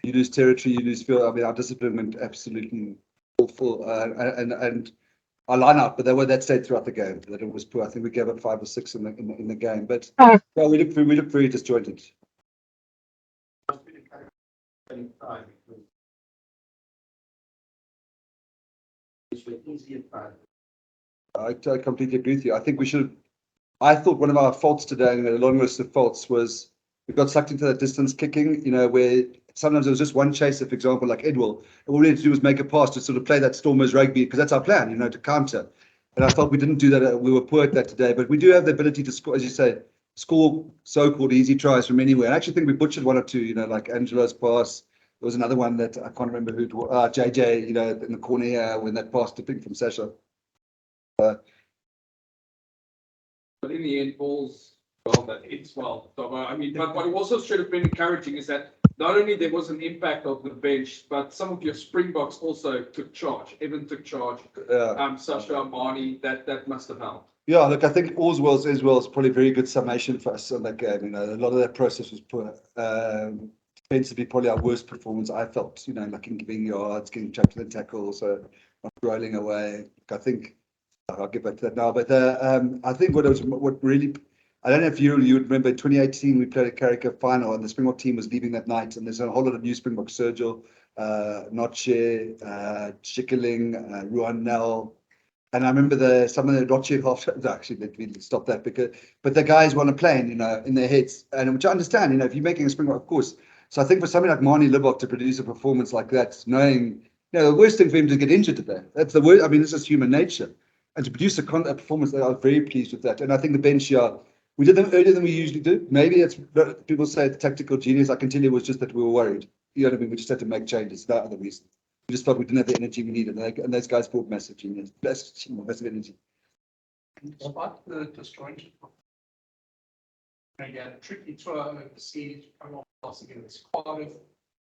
You lose territory, you lose feel. I mean, our discipline went absolutely awful, and our line-out, but that stayed throughout the game. That it was poor. I think we gave up 5 or 6 in the game, but well, we looked very disjointed. I completely agree with you. I think we should. I thought one of our faults today, and a long list of faults, was we got sucked into that distance kicking. Where sometimes there was just one chaser, for example, like Edwell. And all we had to do was make a pass to sort of play that Stormers rugby, because that's our plan, to counter. And I felt we didn't do that. We were poor at that today, but we do have the ability to score, as you say, score so-called easy tries from anywhere. I actually think we butchered 1 or 2. Like Angelo's pass. There was another one that I can't remember who it was. JJ, in the corner here when that pass tipping from Sasha. But in the end, balls well that hits well. I mean, but what also should have been encouraging is that not only there was an impact of the bench, but some of your Springboks also took charge. Evan took charge. Sasha, Marnie, that must have helped. Yeah, look, I think Oswell's is probably a very good summation for us on that game. A lot of that process was poor. Defensively, probably our worst performance, I felt, like in giving yards, getting chucked to the tackle, so not rolling away. I think I'll get back to that now. But I think what really, I don't know if you would remember, in 2018, we played a Carrick final, and the Springbok team was leaving that night, and there's a whole lot of new Springbok, Sergio, Notche, Schickerling, Ruan Nel. And I remember some of the Rothschild half, actually, let me stop that, but the guys want to play in their heads, and which I understand, if you're making a Springbok, of course. So I think for somebody like Marnie Libbok to produce a performance like that, knowing, the worst thing for him to get injured today. That's the worst. I mean, this is human nature. And to produce a performance, I was very pleased with that. And I think the bench, we did them earlier than we usually do. Maybe it's, people say it's tactical genius. I can tell you it was just that we were worried. You know what I mean? We just had to make changes. No other reason. We just felt we didn't have the energy we needed. And those guys brought massive genius, massive energy. Despite the disjointed, again, a tricky tour overseas, come on, loss against Cardiff,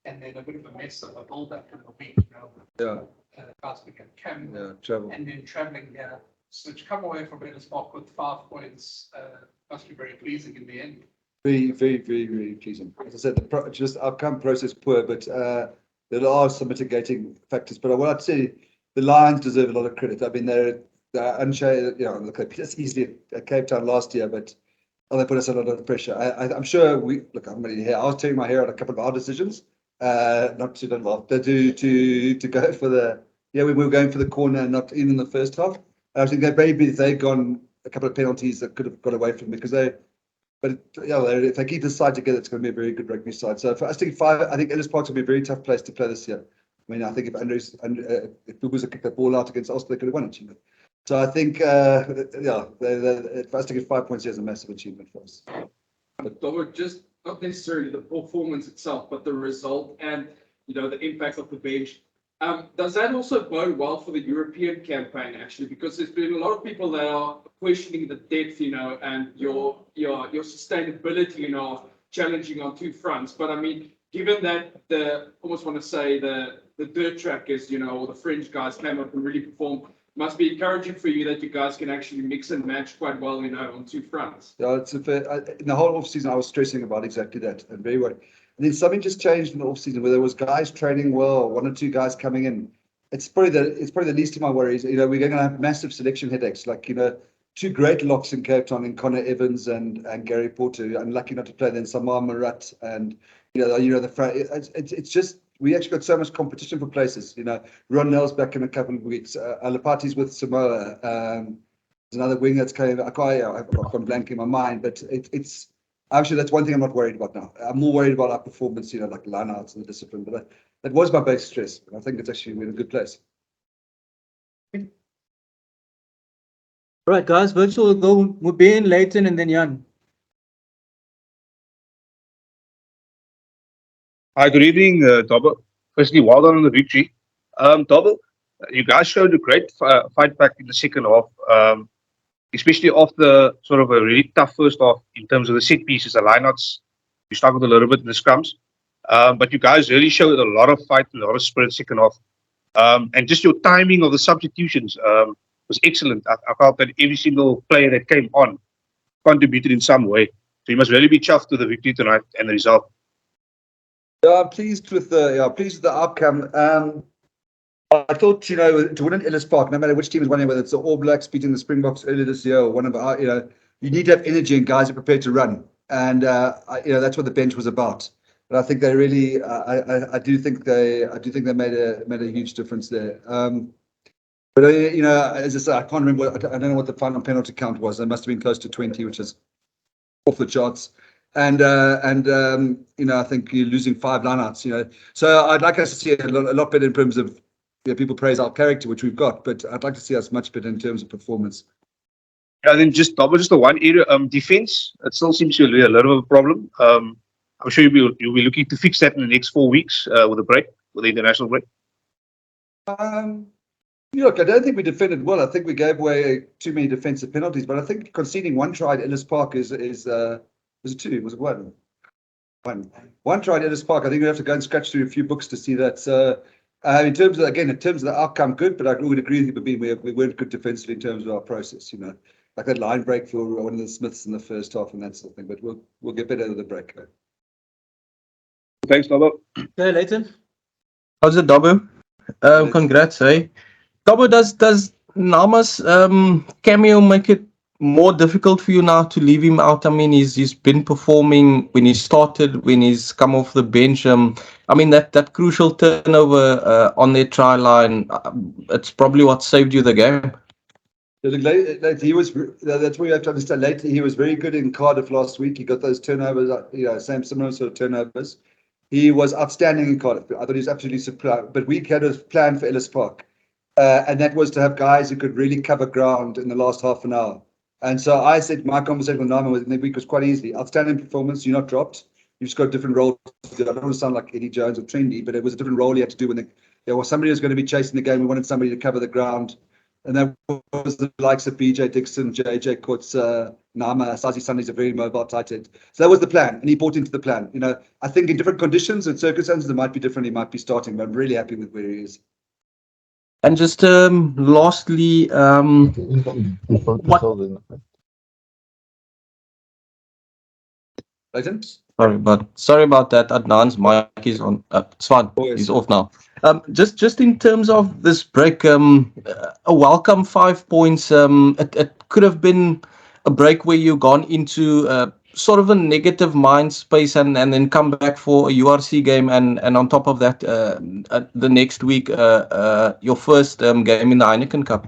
and then a bit of a mess of a build-up in the week, guys began Travel. and then traveling here. So to come away from Ellis Park with 5 points must be very pleasing in the end. Very, very, very, very pleasing. As I said, just outcome process poor, but there are some mitigating factors. But what I'd say, the Lions deserve a lot of credit. I mean, they're unshaded. Look, they beat us easily at Cape Town last year, but they put us under a lot of pressure. I'm sure I'm ready here. I was tearing my hair out a couple of our decisions. Not to go for the we were going for the corner, not in the first half. I think that maybe if they'd gone a couple of penalties that could have got away from them, because if they keep this side together, it's going to be a very good rugby side. So for us to get 5, I think Ellis Park's will be a very tough place to play this year. I mean, I think if Bubuza kicked that ball out against Ulster, they could have won it. So I think for us to get 5 points here is a massive achievement for us. But just not necessarily the performance itself, but the result and the impact of the bench. Does that also bode well for the European campaign, actually? Because there's been a lot of people that are questioning the depth, and your sustainability, of challenging on 2 fronts. But I mean, given that almost want to say the dirt trackers, or the French guys came up and really performed, must be encouraging for you that you guys can actually mix and match quite well, on 2 fronts. Yeah, it's in the whole off season I was stressing about exactly that, and very well. And then something just changed in the off season where there was guys training well, 1 or 2 guys coming in. It's probably the least of my worries. We're going to have massive selection headaches, like 2 great locks in Cape Town, in Connor Evans and Gary Porter. I'm lucky not to play then Samar Marat and it's just. We actually got so much competition for places. Ron Nell's back in a couple of weeks. Alapati's with Samoa. There's another wing that's kind of, I've gone blank in my mind, but it's actually, that's one thing I'm not worried about now. I'm more worried about our performance, like lineouts and the discipline. But that was my base stress. I think it's actually we're in a good place. All right, guys. Virtual will go Mubin, Leighton, and then Jan. Hi, good evening, Dobson. Firstly, well done on the victory. Dobson, you guys showed a great fight back in the second half, especially after sort of a really tough first half in terms of the set pieces, the lineouts. You struggled a little bit in the scrums, but you guys really showed a lot of fight and a lot of spirit second half. And just your timing of the substitutions was excellent. I felt that every single player that came on contributed in some way. So you must really be chuffed with the victory tonight and the result. Yeah, I'm pleased with the outcome. I thought, to win at Ellis Park, no matter which team is winning, whether it's the All Blacks beating the Springboks earlier this year or one of our, you need to have energy and guys are prepared to run. And that's what the bench was about. But I think they really, I do think they made a huge difference there. But as I say, I can't remember. I don't know what the final penalty count was. It must have been close to 20, which is off the charts. And I think you're losing 5 lineouts. So I'd like us to see a lot better in terms of people praise our character, which we've got, but I'd like to see us much better in terms of performance. Yeah, then just the one area, defense. It still seems to be a little of a problem. I'm sure you'll be looking to fix that in the next 4 weeks with the international break. Look, I don't think we defended well. I think we gave away too many defensive penalties, but I think conceding 1 try at Ellis Park was it 2? Was it 1? One try at Ellis Park. I think we have to go and scratch through a few books to see that. So, in terms of the outcome, good, but I would agree with you, we weren't good defensively in terms of our process. Like that line break for one of the Smiths in the first half and that sort of thing. But we'll get better at the break. Thanks, Dobbo. Okay, Leighton. How's it, Dobbo? Congrats, eh? Dobbo, does Nama's cameo make it more difficult for you now to leave him out? I mean, he's been performing when he started, when he's come off the bench. I mean, that crucial turnover on their try line, it's probably what saved you the game. He was. That's what you have to understand. Later, he was very good in Cardiff last week. He got those turnovers. Similar sort of turnovers. He was outstanding in Cardiff. I thought he was absolutely superb. But we had a plan for Ellis Park, and that was to have guys who could really cover ground in the last half an hour. And so I said my conversation with Nama in the week was quite easy. Outstanding performance. You're not dropped. You've just got a different role. I don't want to sound like Eddie Jones or trendy, but it was a different role you had to do when there was somebody who was going to be chasing the game. We wanted somebody to cover the ground. And that was the likes of BJ Dixon, JJ Kutz, Nama, Sazi Sunday is a very mobile tight end. So that was the plan, and he bought into the plan. I think in different conditions and circumstances, it might be different. He might be starting, but I'm really happy with where he is. And just lastly, Leighton? Sorry about that. Adnan's mic is on. It's fine. He's off now. Just in terms of this break, a welcome 5 points. It could have been a break where you've gone into sort of a negative mind space and then come back for a URC game and on top of that, the next week, your first game in the Heineken Cup.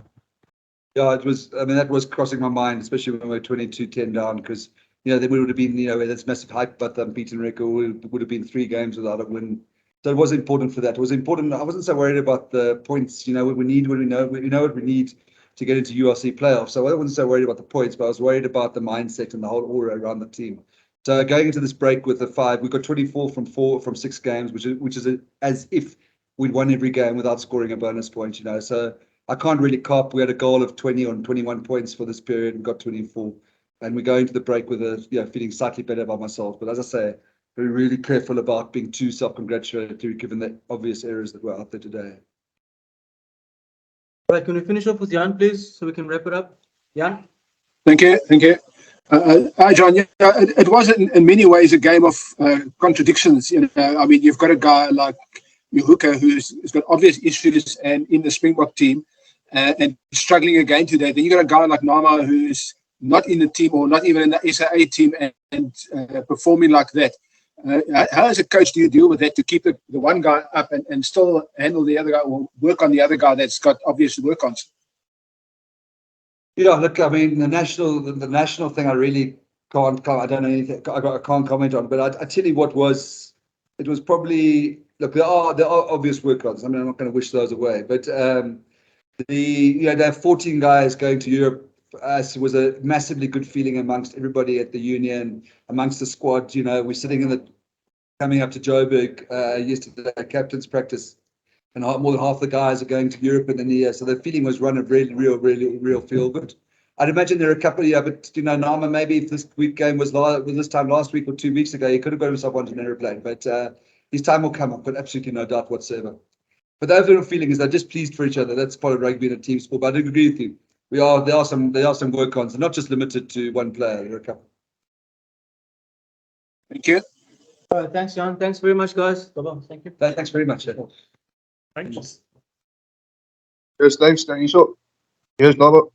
Yeah, it was. I mean, that was crossing my mind, especially when we were 22-10 down, because there would have been that's massive hype about the unbeaten record. Would have been 3 games without a win. So it was important for that. It was important. I wasn't so worried about the points. What we need, what we know what we need to get into URC playoffs. So I wasn't so worried about the points, but I was worried about the mindset and the whole aura around the team. So going into this break with the 5, we got 24 from 6 games, which is as if we'd won every game without scoring a bonus point. So I can't really cop. We had a goal of 20 on 21 points for this period. We got 24, and we go into the break with feeling slightly better about myself. But as I say, we're really careful about being too self-congratulatory, given the obvious errors that were out there today. All right, can we finish off with Jan, please, so we can wrap it up? Jan? Thank you. Hi, John. Yeah, it was in many ways a game of contradictions. I mean, you've got a guy like Yuhuka who's got obvious issues and in the Springbok team and struggling again today. Then you got a guy like Nama who's not in the team or not even in the SAA team and performing like that. How as a coach do you deal with that to keep the one guy up and still handle the other guy or work on the other guy that's got obvious work-ons? Yeah, look, I mean, the national thing, I really can't. I don't know anything. I can't comment on. But I tell you what was. It was probably there are obvious work-ons. I mean, I'm not going to wish those away. But they have 14 guys going to Europe. For us, it was a massively good feeling amongst everybody at the union, amongst the squad. We're sitting coming up to Joburg yesterday, captain's practice, and more than half the guys are going to Europe in the year. So the feeling was run of really real feel good. I'd imagine there are a couple of but Nama, maybe if this week game was this time last week or 2 weeks ago, he could have got himself onto an aeroplane. But his time will come. I've got absolutely no doubt whatsoever. But the overall feeling is they're just pleased for each other. That's part of rugby and a team sport. But I do agree with you. There are some work-ons, and not just limited to one player. There are a couple. Thank you. Thanks, Jan. Thanks very much, guys. Thank you. Thanks very much. Thanks. Cheers, thanks, Daniel. Cheers, Dobson.